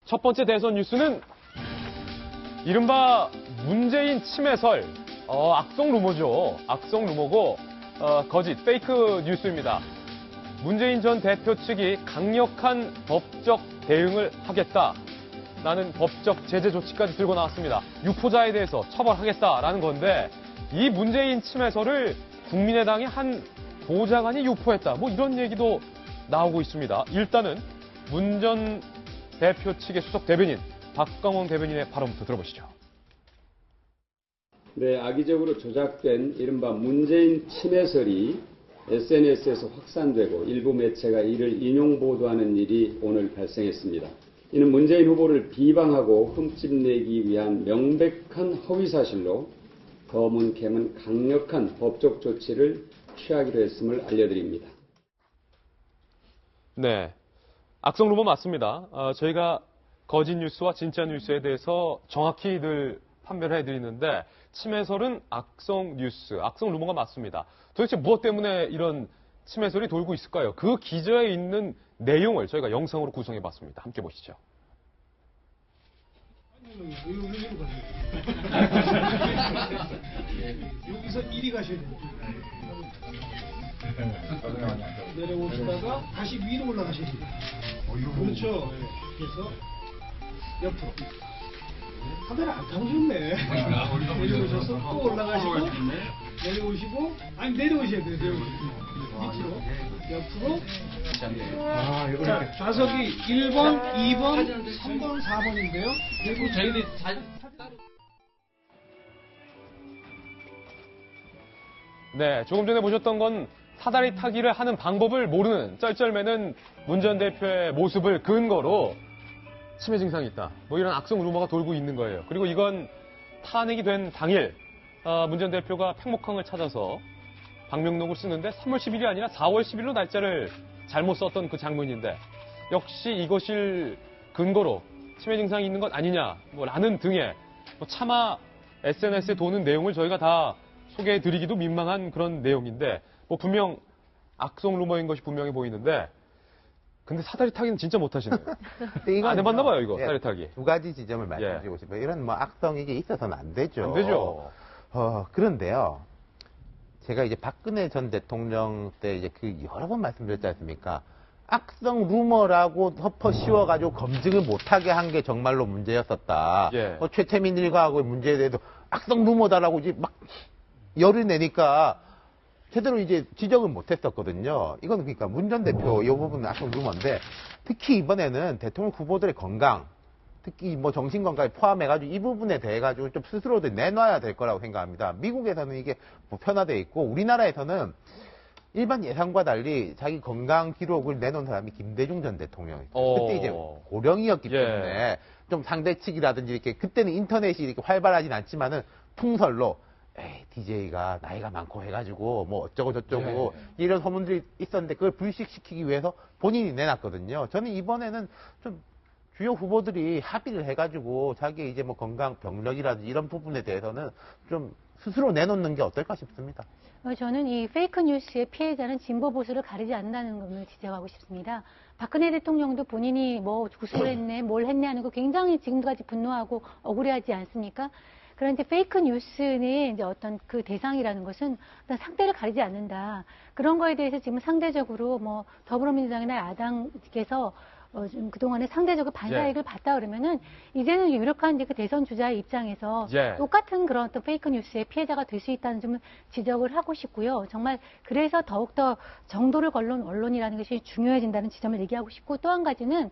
첫 번째 대선 뉴스는 이른바 문재인 침해설, 악성 루머죠. 악성 루머고 거짓, 페이크 뉴스입니다. 문재인 전 대표 측이 강력한 법적 대응을 하겠다라는 법적 제재 조치까지 들고 나왔습니다. 유포자에 대해서 처벌하겠다라는 건데 이 문재인 침해설을 국민의당의 한 보좌관이 유포했다. 뭐 이런 얘기도 나오고 있습니다. 일단은 문 전 대표 측의 수석 대변인 박광원 대변인의 발언부터 들어보시죠. 네, 악의적으로 조작된 이른바 문재인 침해설이 SNS에서 확산되고 일부 매체가 이를 인용 보도하는 일이 오늘 발생했습니다. 이는 문재인 후보를 비방하고 흠집내기 위한 명백한 허위사실로 더문캠은 강력한 법적 조치를 취하기로 했음을 알려드립니다. 네, 악성 루머 맞습니다. 저희가 거짓 뉴스와 진짜 뉴스에 대해서 정확히 늘 판별을 해드리는데 침해설은 악성 뉴스, 악성 루머가 맞습니다. 도대체 무엇 때문에 이런 침해설이 돌고 있을까요? 그 기저에 있는 내용을 저희가 영상으로 구성해봤습니다. 함께 보시죠. 여기서 이리 가셔야 돼요. 내려오시다가 다시 위로 올라가셔야 돼요. 그렇죠. 그래서 옆으로. 카메라 안 타보셨네. 내려오셔서 또 올라가시고 내려오시고 아니 내려오셔야 돼요. 밑으로 옆으로. 자, 좌석이 1번, 2번, 3번, 4번인데요. 그리고 저희들이 네, 조금 전에 보셨던 건 사다리 타기를 하는 방법을 모르는 쩔쩔매는 문 전 대표의 모습을 근거로 치매 증상이 있다. 뭐 이런 악성 루머가 돌고 있는 거예요. 그리고 이건 탄핵이 된 당일 문 전 대표가 팽목항을 찾아서 방명록을 쓰는데 3월 10일이 아니라 4월 10일로 날짜를 잘못 썼던 그 장면인데 역시 이것을 근거로 치매 증상이 있는 것 아니냐 라는 등의 차마 SNS에 도는 내용을 저희가 다 소개해드리기도 민망한 그런 내용인데 분명 악성 루머인 것이 분명해 보이는데 근데 사다리 타기는 진짜 못하시네요. 안 해봤나 봐요, 이거, 사다리 타기. 두 가지 지점을 말씀드리고 싶어요. 이런 악성이 있어서는 안 되죠. 안 되죠. 그런데요. 제가 이제 박근혜 전 대통령 때 이제 여러 번 말씀드렸지 않습니까? 악성 루머라고 덮어 씌워가지고 검증을 못하게 한 게 정말로 문제였었다. 예. 최태민 일가하고의 문제에 대해서 악성 루머다라고 이제 막 열을 내니까 제대로 이제 지적을 못했었거든요. 이건 그러니까 문 전 대표 이 부분은 악성 루머인데 특히 이번에는 대통령 후보들의 건강, 특히 뭐 정신 건강에 포함해가지고 이 부분에 대해 가지고 좀 스스로들 내놔야 될 거라고 생각합니다. 미국에서는 이게 보편화되어 있고 우리나라에서는 일반 예상과 달리 자기 건강 기록을 내놓은 사람이 김대중 전 대통령이죠. 그때 이제 고령이었기 때문에 좀 상대 측이라든지 이렇게 그때는 인터넷이 이렇게 활발하진 않지만은 풍설로 DJ가 나이가 많고 해가지고 뭐 어쩌고 저쩌고 이런 소문들이 있었는데 그걸 불식시키기 위해서 본인이 내놨거든요. 저는 이번에는 좀 주요 후보들이 합의를 해가지고 자기 이제 뭐 건강 병력이라든지 이런 부분에 대해서는 좀 스스로 내놓는 게 어떨까 싶습니다. 저는 이 페이크 뉴스의 피해자는 진보 보수를 가리지 않는다는 것을 지적하고 싶습니다. 박근혜 대통령도 본인이 뭐 구술을 했네, 뭘 했네 하는 거 굉장히 지금까지 분노하고 억울해하지 않습니까? 그런데 페이크 뉴스는 이제 어떤 그 대상이라는 것은 어떤 상대를 가리지 않는다. 그런 거에 대해서 지금 상대적으로 뭐 더불어민주당이나 야당께서 좀 그동안에 상대적으로 반사이익을 봤다 그러면은 이제는 유력한 이제 그 대선 주자의 입장에서 똑같은 그런 어떤 페이크 뉴스의 피해자가 될 수 있다는 점을 지적을 하고 싶고요. 정말 그래서 더욱더 정도를 걸는 언론이라는 것이 중요해진다는 지점을 얘기하고 싶고 또 한 가지는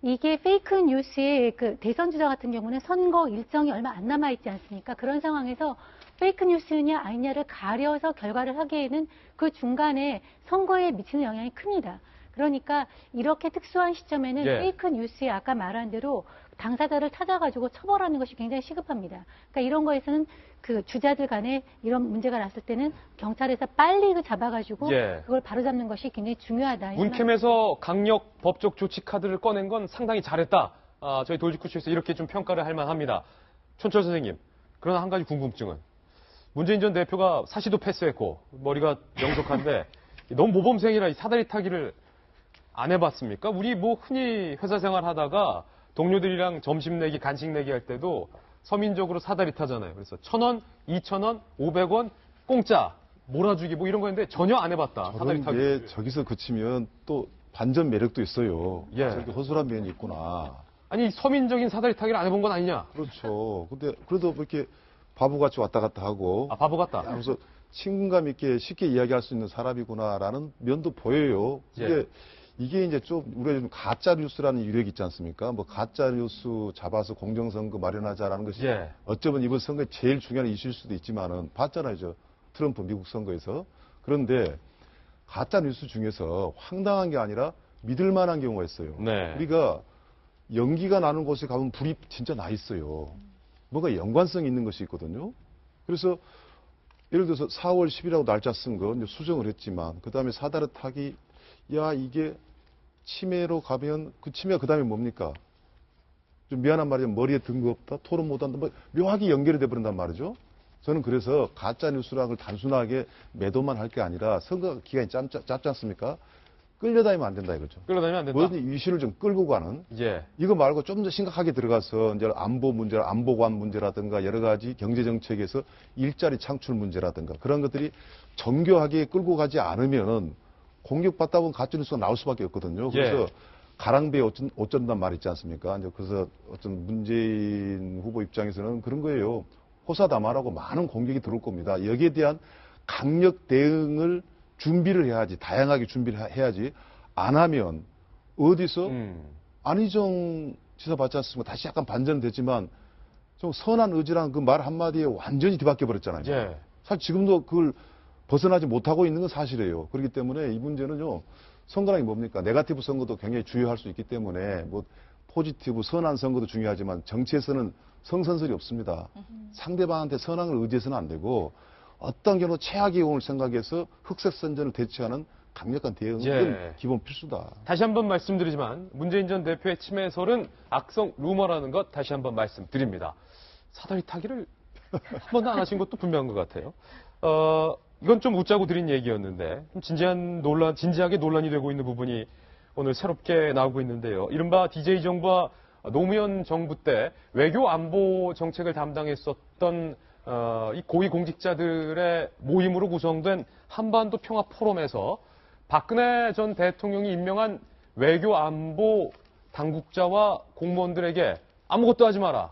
이게 페이크 뉴스의 그 대선 주자 같은 경우는 선거 일정이 얼마 안 남아있지 않습니까? 그런 상황에서 페이크 뉴스냐 아니냐를 가려서 결과를 하기에는 그 중간에 선거에 미치는 영향이 큽니다. 그러니까 이렇게 특수한 시점에는 페이크 뉴스에 아까 말한 대로 당사자를 찾아가지고 처벌하는 것이 굉장히 시급합니다. 그러니까 이런 거에서는 그 주자들 간에 이런 문제가 났을 때는 경찰에서 빨리 그 잡아가지고 그걸 바로잡는 것이 굉장히 중요하다. 문캠에서 강력 법적 조치 카드를 꺼낸 건 상당히 잘했다. 저희 돌직구쇼에서 이렇게 좀 평가를 할 만합니다. 촌철 선생님, 그러나 한 가지 궁금증은 문재인 전 대표가 사시도 패스했고 머리가 명석한데 너무 모범생이라 이 사다리 타기를 안 해봤습니까? 우리 뭐 흔히 회사 생활 하다가 동료들이랑 점심 내기, 간식 내기 할 때도 서민적으로 사다리 타잖아요. 그래서 1,000원, 2,000원, 500원, 공짜, 몰아주기 뭐 이런 거 했는데 전혀 안 해봤다. 사다리 저는 타기. 게 저기서 그치면 또 반전 매력도 있어요. 예. 저렇게 허술한 면이 있구나. 아니 서민적인 사다리 타기를 안 해본 건 아니냐? 그렇죠. 근데 그래도 이렇게 바보같이 왔다 갔다 하고 아 바보 같다. 그래서 친근감 있게 쉽게 이야기할 수 있는 사람이구나라는 면도 보여요. 근데 예. 이게 이제 좀 우리가 요즘 가짜 뉴스라는 유력이 있지 않습니까? 뭐 가짜 뉴스 잡아서 공정선거 마련하자라는 것이 예. 어쩌면 이번 선거에 제일 중요한 이슈일 수도 있지만은 봤잖아요, 저 트럼프 미국 선거에서. 그런데 가짜 뉴스 중에서 황당한 게 아니라 믿을 만한 경우가 있어요. 네. 우리가 연기가 나는 곳에 가면 불이 진짜 나 있어요. 뭔가 연관성이 있는 것이 있거든요. 그래서 예를 들어서 4월 10일이라고 날짜 쓴 거 수정을 했지만 그 다음에 사다리 타기 야 이게 치매로 가면 그 치매가 그 다음에 뭡니까? 좀 미안한 말이지만 머리에 든 거 없다, 토론 못한다, 뭐 묘하게 연결이 돼버린단 말이죠. 저는 그래서 가짜 뉴스라는 걸 단순하게 매도만 할 게 아니라 선거 기간이 짧지 않습니까? 끌려다니면 안 된다 이거죠. 끌어다니면 안 된다. 뭐든지 이슈를 좀 끌고 가는 예. 이거 말고 좀 더 심각하게 들어가서 이제 안보 문제, 안보관 문제라든가 여러 가지 경제 정책에서 일자리 창출 문제라든가 그런 것들이 정교하게 끌고 가지 않으면 공격받다 보면 가짜 뉴스가 나올 수밖에 없거든요. 그래서 예. 가랑비에 옷 젖는단 말 있지 않습니까? 이제 그래서 어떤 문재인 후보 입장에서는 그런 거예요. 호사다마라고 많은 공격이 들어올 겁니다. 여기에 대한 강력 대응을 준비를 해야지, 다양하게 준비를 해야지, 안 하면 어디서 안희정 지사 봤지 않습니까? 다시 약간 반전됐지만 좀 선한 의지랑 그 말 한마디에 완전히 뒤바뀌어 버렸잖아요. 예. 사실 지금도 그걸 벗어나지 못하고 있는 건 사실이에요. 그렇기 때문에 이 문제는요, 선거라는 게 뭡니까? 네거티브 선거도 굉장히 주요할 수 있기 때문에 뭐 포지티브, 선한 선거도 중요하지만 정치에서는 성선설이 없습니다. 상대방한테 선한 걸 의지해서는 안 되고 어떤 경우 최악의 경우를 생각해서 흑색 선전을 대처하는 강력한 대응은 예. 기본 필수다. 다시 한번 말씀드리지만 문재인 전 대표의 치매설은 악성 루머라는 것 다시 한번 말씀드립니다. 사다리 타기를 한 번도 안 하신 것도 분명한 것 같아요. 이건 좀 웃자고 드린 얘기였는데 좀 진지하게 논란이 되고 있는 부분이 오늘 새롭게 나오고 있는데요. 이른바 DJ 정부와 노무현 정부 때 외교 안보 정책을 담당했었던 이 고위 공직자들의 모임으로 구성된 한반도 평화 포럼에서 박근혜 전 대통령이 임명한 외교 안보 당국자와 공무원들에게 아무것도 하지 마라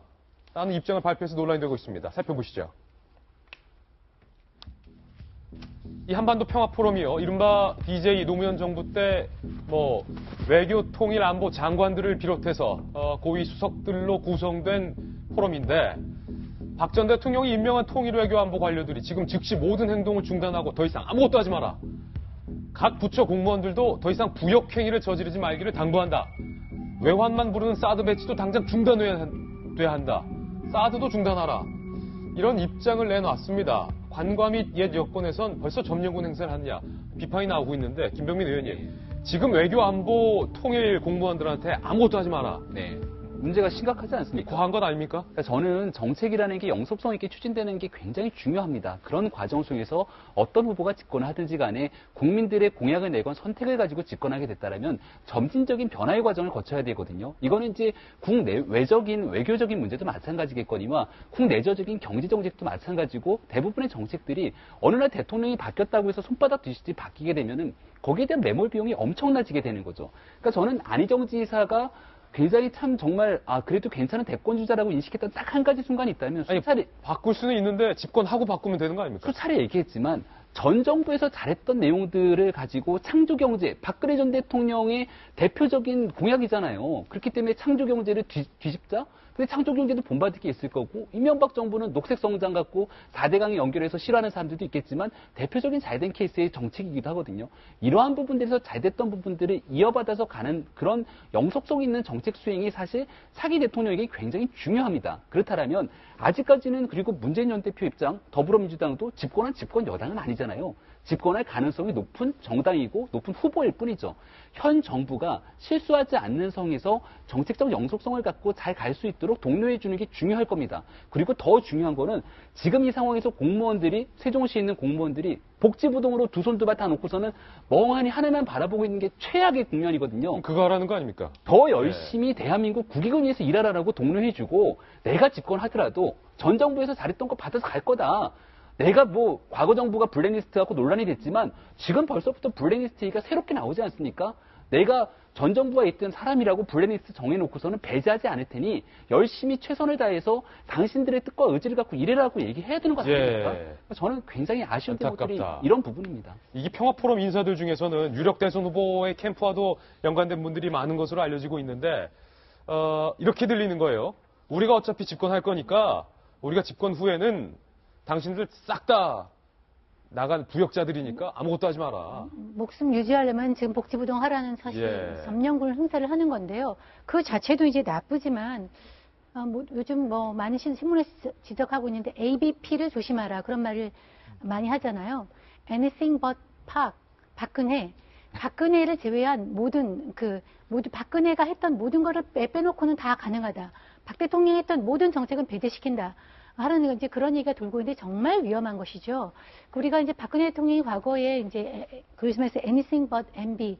라는 입장을 발표해서 논란이 되고 있습니다. 살펴보시죠. 이 한반도 평화 포럼이요. 이른바 DJ 노무현 정부 때 뭐 외교 통일 안보 장관들을 비롯해서 고위 수석들로 구성된 포럼인데 박 전 대통령이 임명한 통일 외교 안보 관료들이 지금 즉시 모든 행동을 중단하고 더 이상 아무것도 하지 마라. 각 부처 공무원들도 더 이상 부역행위를 저지르지 말기를 당부한다. 외환만 부르는 사드 배치도 당장 중단돼야 한다. 사드도 중단하라. 이런 입장을 내놨습니다. 관과 및 옛 여권에선 벌써 점령군 행세를 하느냐 비판이 나오고 있는데 김병민 의원님 지금 외교 안보 통일 공무원들한테 아무것도 하지 마라. 네. 문제가 심각하지 않습니까? 과한 것 아닙니까? 그러니까 저는 정책이라는 게 영속성 있게 추진되는 게 굉장히 중요합니다. 그런 과정 속에서 어떤 후보가 집권을 하든지 간에 국민들의 공약을 내건 선택을 가지고 집권하게 됐다면 점진적인 변화의 과정을 거쳐야 되거든요. 이거는 이제 국내외적인 외교적인 문제도 마찬가지겠거니와 국내적인 경제 정책도 마찬가지고 대부분의 정책들이 어느 날 대통령이 바뀌었다고 해서 손바닥 뒤집듯이 바뀌게 되면은 거기에 대한 매몰 비용이 엄청나지게 되는 거죠. 그러니까 저는 안희정 지사가 굉장히 참 정말 그래도 괜찮은 대권주자라고 인식했던 딱 한 가지 순간이 있다면 수차례 바꿀 수는 있는데 집권하고 바꾸면 되는 거 아닙니까? 수차례 얘기했지만 전 정부에서 잘했던 내용들을 가지고 창조경제, 박근혜 전 대통령의 대표적인 공약이잖아요. 그렇기 때문에 창조경제를 뒤집자? 근데 창조경제도 본받을 게 있을 거고 이명박 정부는 녹색성장 갖고 4대강에 연결해서 싫어하는 사람들도 있겠지만 대표적인 잘된 케이스의 정책이기도 하거든요. 이러한 부분들에서 잘됐던 부분들을 이어받아서 가는 그런 영속성 있는 정책 수행이 사실 차기 대통령에게 굉장히 중요합니다. 그렇다면 아직까지는 그리고 문재인 전 대표 입장, 더불어민주당도 집권한 집권 여당은 아니잖아요. 아니잖아요. 집권할 가능성이 높은 정당이고 높은 후보일 뿐이죠. 현 정부가 실수하지 않는 선에서 정책적 영속성을 갖고 잘 갈 수 있도록 독려해 주는 게 중요할 겁니다. 그리고 더 중요한 거는 지금 이 상황에서 공무원들이 세종시에 있는 공무원들이 복지부동으로 두 손 두 발 다 놓고서는 멍하니 하늘만 바라보고 있는 게 최악의 국면이거든요. 그거 하라는 거 아닙니까? 더 열심히 대한민국 국익을 위해서 일하라고 독려해주고 내가 집권하더라도 전 정부에서 잘했던 거 받아서 갈 거다. 내가 뭐 과거 정부가 블랙리스트하고 논란이 됐지만 지금 벌써부터 블랙리스트가 새롭게 나오지 않습니까? 내가 전 정부가 있던 사람이라고 블랙리스트 정해놓고서는 배제하지 않을 테니 열심히 최선을 다해서 당신들의 뜻과 의지를 갖고 일해라고 얘기해야 되는 것 같습니다. 예. 저는 굉장히 아쉬운 안타깝다. 대목들이 이런 부분입니다. 이게 평화포럼 인사들 중에서는 유력 대선 후보의 캠프와도 연관된 분들이 많은 것으로 알려지고 있는데 이렇게 들리는 거예요. 우리가 어차피 집권할 거니까 우리가 집권 후에는 당신들 싹 다 나간 부역자들이니까 아무것도 하지 마라. 목숨 유지하려면 지금 복지부동 하라는 사실 예. 점령군 행사를 하는 건데요. 그 자체도 이제 나쁘지만 요즘 많은 신문에서 지적하고 있는데 ABP를 조심하라 그런 말을 많이 하잖아요. Anything but 박근혜를 제외한 모든 박근혜가 했던 모든 거를 빼놓고는 다 가능하다. 박 대통령이 했던 모든 정책은 배제시킨다. 하는 이제 그런 얘기가 돌고 있는데 정말 위험한 것이죠. 우리가 이제 박근혜 대통령이 과거에 이제 요즘에서 anything but MB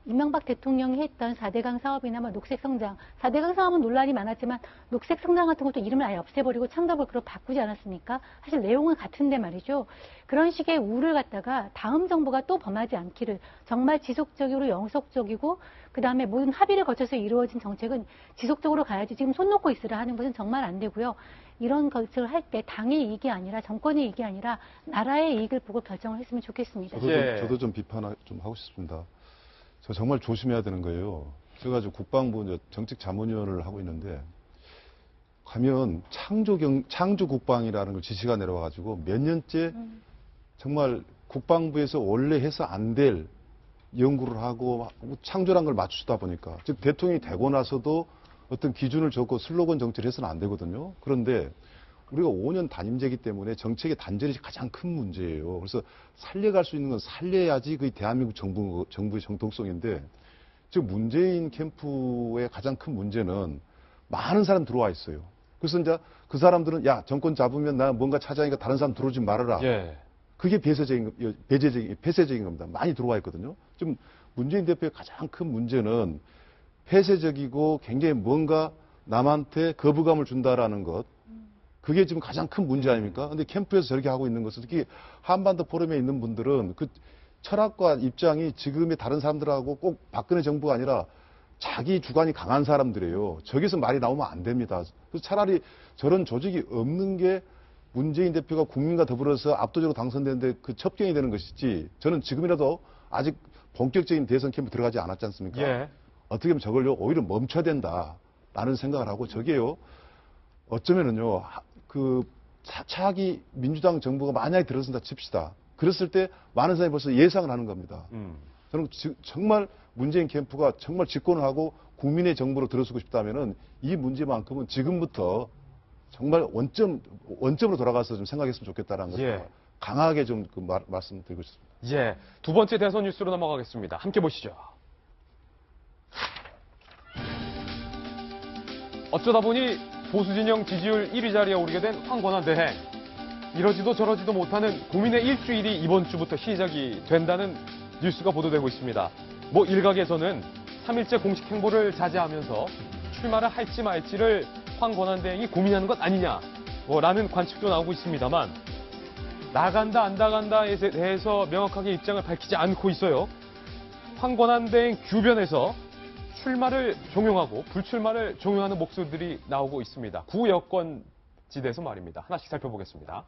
이명박 대통령이 했던 4대강 사업이나 녹색 성장, 4대강 사업은 논란이 많았지만 녹색 성장 같은 것도 이름을 아예 없애버리고 창답을 그로 바꾸지 않았습니까? 사실 내용은 같은데 말이죠. 그런 식의 우를 갖다가 다음 정부가 또 범하지 않기를 정말 지속적으로 영속적이고 그 다음에 모든 합의를 거쳐서 이루어진 정책은 지속적으로 가야지 지금 손 놓고 있으라 하는 것은 정말 안 되고요. 이런 것을 할 때 당의 이익이 아니라 정권의 이익이 아니라 나라의 이익을 보고 결정을 했으면 좋겠습니다. 저도 좀 비판 좀 하고 싶습니다. 저 정말 조심해야 되는 거예요. 제가 국방부 정책자문위원을 하고 있는데 가면 창조국방이라는 걸 지시가 내려와가지고 몇 년째 정말 국방부에서 원래 해서 안 될 연구를 하고 창조란 걸 맞추다 보니까 즉 대통령이 되고 나서도 어떤 기준을 적고 슬로건 정치를 해서는 안 되거든요. 그런데 우리가 5년 단임제이기 때문에 정책의 단절이 가장 큰 문제예요. 그래서 살려갈 수 있는 건 살려야지 그게 대한민국 정부의 정통성인데 지금 문재인 캠프의 가장 큰 문제는 많은 사람 들어와 있어요. 그래서 이제 그 사람들은 야 정권 잡으면 나 뭔가 찾아니까 다른 사람 들어오지 말아라. 예. 그게 폐쇄적인 겁니다. 많이 들어와 있거든요. 지금 문재인 대표의 가장 큰 문제는 폐쇄적이고 굉장히 뭔가 남한테 거부감을 준다라는 것. 그게 지금 가장 큰 문제 아닙니까? 근데 캠프에서 저렇게 하고 있는 것은 특히 한반도 포럼에 있는 분들은 그 철학과 입장이 지금의 다른 사람들하고 꼭 박근혜 정부가 아니라 자기 주관이 강한 사람들이에요. 저기서 말이 나오면 안 됩니다. 그래서 차라리 저런 조직이 없는 게 문재인 대표가 국민과 더불어서 압도적으로 당선되는데 그 첩경이 되는 것이지 저는 지금이라도 아직 본격적인 대선 캠프 들어가지 않았지 않습니까? 예. 어떻게 보면 저걸요 오히려 멈춰야 된다라는 생각을 하고 저게요 어쩌면은요 그 차기 민주당 정부가 만약에 들어선다 칩시다. 그랬을 때 많은 사람이 벌써 예상을 하는 겁니다. 저는 정말 문재인 캠프가 정말 집권을 하고 국민의 정부로 들어서고 싶다면은 이 문제만큼은 지금부터 정말 원점으로 돌아가서 좀 생각했으면 좋겠다라는 것을 예. 강하게 좀 말씀드리고 싶습니다. 예. 두 번째 대선 뉴스로 넘어가겠습니다. 함께 보시죠. 어쩌다 보니 보수진영 지지율 1위 자리에 오르게 된 황권한 대행. 이러지도 저러지도 못하는 고민의 일주일이 이번 주부터 시작이 된다는 뉴스가 보도되고 있습니다. 일각에서는 3일째 공식 행보를 자제하면서 출마를 할지 말지를 황권한 대행이 고민하는 것 아니냐 라는 관측도 나오고 있습니다만 나간다 안 나간다에 대해서 명확하게 입장을 밝히지 않고 있어요. 황권한 대행 주변에서 출마를 종용하고 불출마를 종용하는 목소리들이 나오고 있습니다. 구여권지대에서 말입니다. 하나씩 살펴보겠습니다.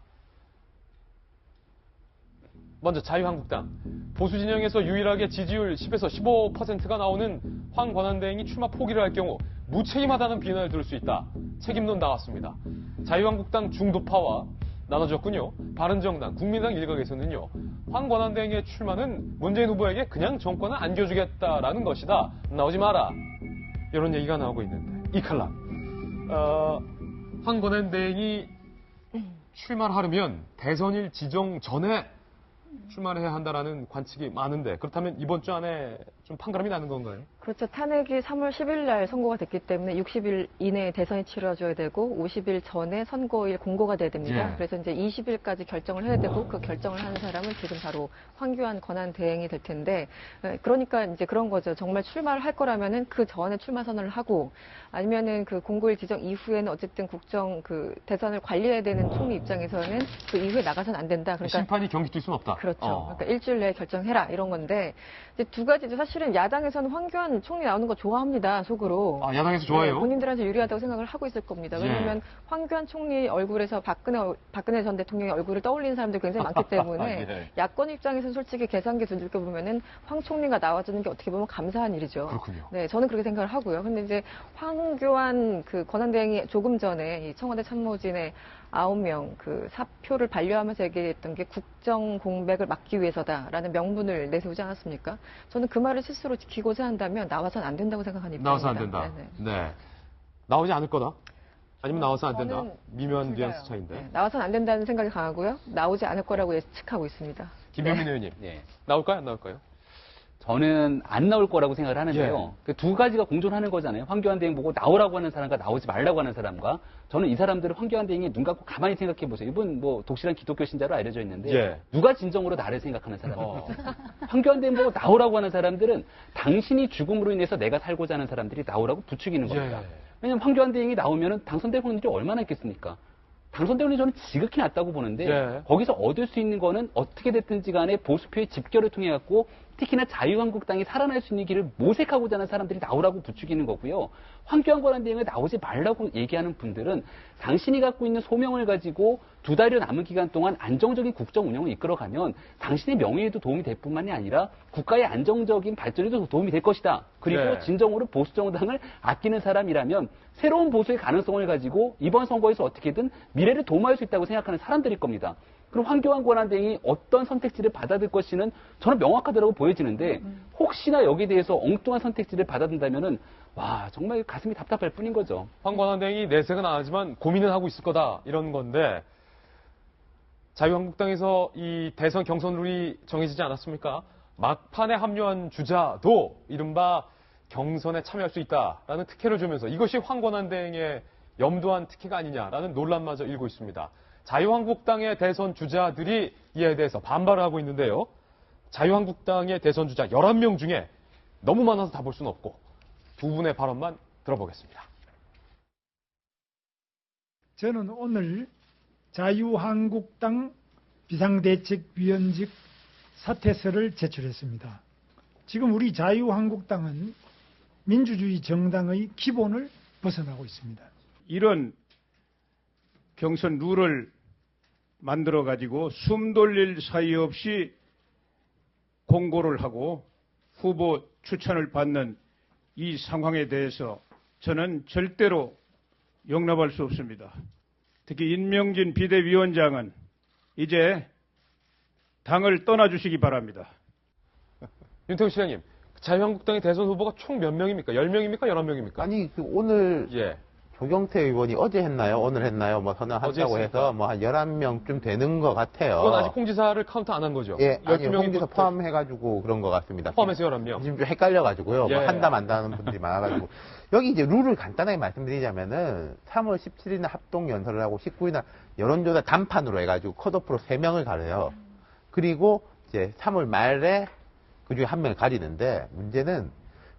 먼저 자유한국당. 보수 진영에서 유일하게 지지율 10에서 15%가 나오는 황권한 대행이 출마 포기를 할 경우 무책임하다는 비난을 들을 수 있다. 책임론 나왔습니다. 자유한국당 중도파와 나눠졌군요. 바른정당, 국민당 일각에서는요. 황권한 대행의 출마는 문재인 후보에게 그냥 정권을 안겨주겠다라는 것이다. 나오지 마라. 이런 얘기가 나오고 있는데 이 칼럼. 황권한 대행이 출마를 하려면 대선일 지정 전에 출마를 해야 한다라는 관측이 많은데 그렇다면 이번 주 안에 좀 판가름이 나는 건가요? 그렇죠. 탄핵이 3월 10일 날 선고가 됐기 때문에 60일 이내에 대선이 치러져야 되고 50일 전에 선거일 공고가 돼야 됩니다. 예. 그래서 이제 20일까지 결정을 해야 되고 그 결정을 하는 사람은 지금 바로 황교안 권한 대행이 될 텐데 그러니까 이제 그런 거죠. 정말 출마를 할 거라면은 그 전에 출마 선언을 하고 아니면은 그 공고일 지정 이후에는 어쨌든 국정 그 대선을 관리해야 되는 총리 입장에서는 그 이후에 나가서는 안 된다. 그러니까 심판이 경기 뛸 수는 없다. 그렇죠. 그러니까 일주일 내에 결정해라 이런 건데 이제 두 가지죠. 사실은 야당에서는 황교안 총리 나오는 거 좋아합니다. 속으로. 아, 야당에서 좋아해요? 네, 본인들한테 유리하다고 생각을 하고 있을 겁니다. 왜냐하면 황교안 총리 얼굴에서 박근혜 전 대통령의 얼굴을 떠올리는 사람들이 굉장히 많기 때문에 예. 야권 입장에서 솔직히 계산기 두들겨 보면은 황 총리가 나와주는 게 어떻게 보면 감사한 일이죠. 그렇군요. 네, 저는 그렇게 생각을 하고요. 근데 이제 황교안 그 권한대행이 조금 전에 이 청와대 참모진의 9명 그 사표를 반려하면서 얘기했던 게 국정 공백을 막기 위해서다라는 명분을 내세우지 않았습니까? 저는 그 말을 스스로 지키고자 한다면 나와서는 안 된다고 생각하는 입장입니다. 나와서 안 된다. 네네. 네. 나오지 않을 거다. 아니면 나와서 안 된다. 저는 미묘한 둘 다요. 뉘앙스 차이인데. 네, 나와서는 안 된다는 생각이 강하고요. 나오지 않을 거라고 예측하고 있습니다. 김병민 의원님. 예. 나올까요? 안 나올까요? 저는 안 나올 거라고 생각을 하는데요. 그 두 가지가 공존하는 거잖아요. 황교안 대행 보고 나오라고 하는 사람과 나오지 말라고 하는 사람과 저는 이 사람들은 황교안 대행이 눈 감고 가만히 생각해 보세요. 이분 뭐 독실한 기독교 신자로 알려져 있는데 예. 누가 진정으로 나를 생각하는 사람이에요. 황교안 대행 보고 나오라고 하는 사람들은 당신이 죽음으로 인해서 내가 살고자 하는 사람들이 나오라고 부추기는 겁니다. 예. 왜냐하면 황교안 대행이 나오면 당선될 확률이 얼마나 있겠습니까? 당선될 확률이 저는 지극히 낮다고 보는데 예. 거기서 얻을 수 있는 거는 어떻게 됐든지 간에 보수표의 집결을 통해 갖고 특히나 자유한국당이 살아날 수 있는 길을 모색하고자 하는 사람들이 나오라고 부추기는 거고요. 황교안 권한대행을 나오지 말라고 얘기하는 분들은 당신이 갖고 있는 소명을 가지고 2달여 남은 기간 동안 안정적인 국정 운영을 이끌어가면 당신의 명예에도 도움이 될 뿐만이 아니라 국가의 안정적인 발전에도 도움이 될 것이다. 그리고 네. 진정으로 보수정당을 아끼는 사람이라면 새로운 보수의 가능성을 가지고 이번 선거에서 어떻게든 미래를 도모할 수 있다고 생각하는 사람들일 겁니다. 그럼 황교안 권한대행이 어떤 선택지를 받아들 것이는 저는 명확하다고 보여지는데 혹시나 여기에 대해서 엉뚱한 선택지를 받아든다면은 와 정말 가슴이 답답할 뿐인 거죠. 황 권한대행이 내색은 안 하지만 고민은 하고 있을 거다 이런 건데 자유한국당에서 이 대선 경선 룰이 정해지지 않았습니까? 막판에 합류한 주자도 이른바 경선에 참여할 수 있다라는 특혜를 주면서 이것이 황 권한대행의 염두한 특혜가 아니냐라는 논란마저 일고 있습니다. 자유한국당의 대선 주자들이 이에 대해서 반발을 하고 있는데요. 자유한국당의 대선 주자 11명 중에 너무 많아서 다 볼 수는 없고 두 분의 발언만 들어보겠습니다. 저는 오늘 자유한국당 비상대책위원직 사퇴서를 제출했습니다. 지금 우리 자유한국당은 민주주의 정당의 기본을 벗어나고 있습니다. 이런 경선 룰을 만들어 가지고 숨 돌릴 사이 없이 공고를 하고 후보 추천을 받는 이 상황에 대해서 저는 절대로 용납할 수 없습니다. 특히 임명진 비대위원장은 이제 당을 떠나주시기 바랍니다. 윤태우 시장님, 자유한국당의 대선 후보가 총 몇 명입니까? 10명입니까? 11명입니까? 아니, 오늘 예. 조경태 의원이 어제 했나요? 오늘 했나요? 뭐 어제 선언한다고 했습니까? 해서 뭐 한 11명쯤 되는 것 같아요. 그건 아직 홍지사를 카운트 안 한 거죠? 예, 아니요. 12명이 홍지사 포함해가지고 그런 것 같습니다. 포함해서 11명. 지금 좀 헷갈려가지고요. 예. 뭐 한다 만다 하는 분들이 많아가지고. 여기 이제 룰을 간단하게 말씀드리자면은 3월 17일날 합동연설을 하고 19일날 여론조사 단판으로 해가지고 컷오프로 3명을 가려요. 그리고 이제 3월 말에 그 중에 1명을 가리는데 문제는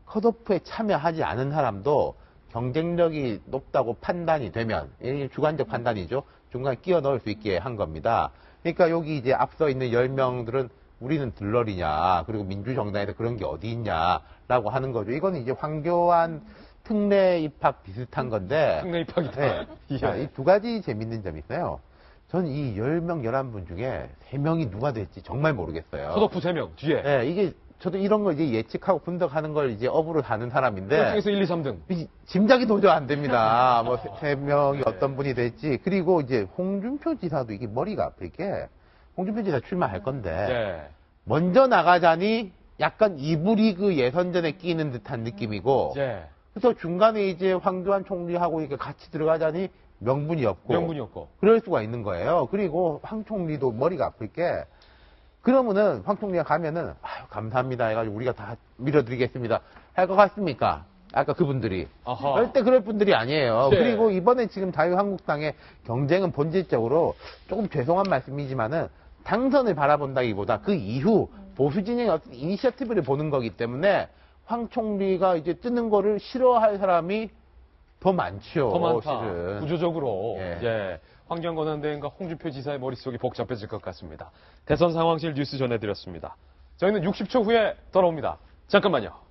컷오프에 참여하지 않은 사람도 경쟁력이 높다고 판단이 되면, 이게 주관적 판단이죠. 중간에 끼워 넣을 수 있게 한 겁니다. 그러니까 여기 이제 앞서 있는 10명들은 우리는 들러리냐, 그리고 민주정당에서 그런 게 어디 있냐라고 하는 거죠. 이거는 이제 황교안 특례 입학 비슷한 건데. 특례 입학이다. 네. 예. 자, 이 두 가지 재밌는 점이 있어요. 저는 이 10명, 11분 중에 3명이 누가 될지 정말 모르겠어요. 컷오프 3명 뒤에. 네, 이게 저도 이런 걸 이제 예측하고 분석하는 걸 이제 업으로 다는 그 사람인데. 중에서 1, 2, 3등. 짐작이 도저히 안 됩니다. 뭐, 세 명이 어떤 분이 될지. 그리고 이제 홍준표 지사도 이게 머리가 아프게, 홍준표 지사 출마할 건데, 예. 먼저 나가자니 약간 2부 리그 예선전에 끼는 듯한 느낌이고, 예. 그래서 중간에 이제 황교안 총리하고 이렇게 같이 들어가자니 명분이 없고. 명분이 없고. 그럴 수가 있는 거예요. 그리고 황 총리도 머리가 아플 게, 그러면은 황 총리가 가면은, 아유, 감사합니다 해가지고 우리가 다 밀어드리겠습니다 할 것 같습니까? 아까 그분들이. 아하. 절대 그럴 분들이 아니에요. 네. 그리고 이번에 지금 자유한국당의 경쟁은 본질적으로 조금 죄송한 말씀이지만은 당선을 바라본다기보다 그 이후 보수 진영의 어떤 이니셔티브를 보는 거기 때문에 황 총리가 이제 뜨는 거를 싫어할 사람이 더 많죠. 더 많다. 실은. 구조적으로. 예. 예. 환경권한대행과 홍준표 지사의 머릿속이 복잡해질 것 같습니다. 대선 상황실 뉴스 전해드렸습니다. 저희는 60초 후에 돌아옵니다. 잠깐만요.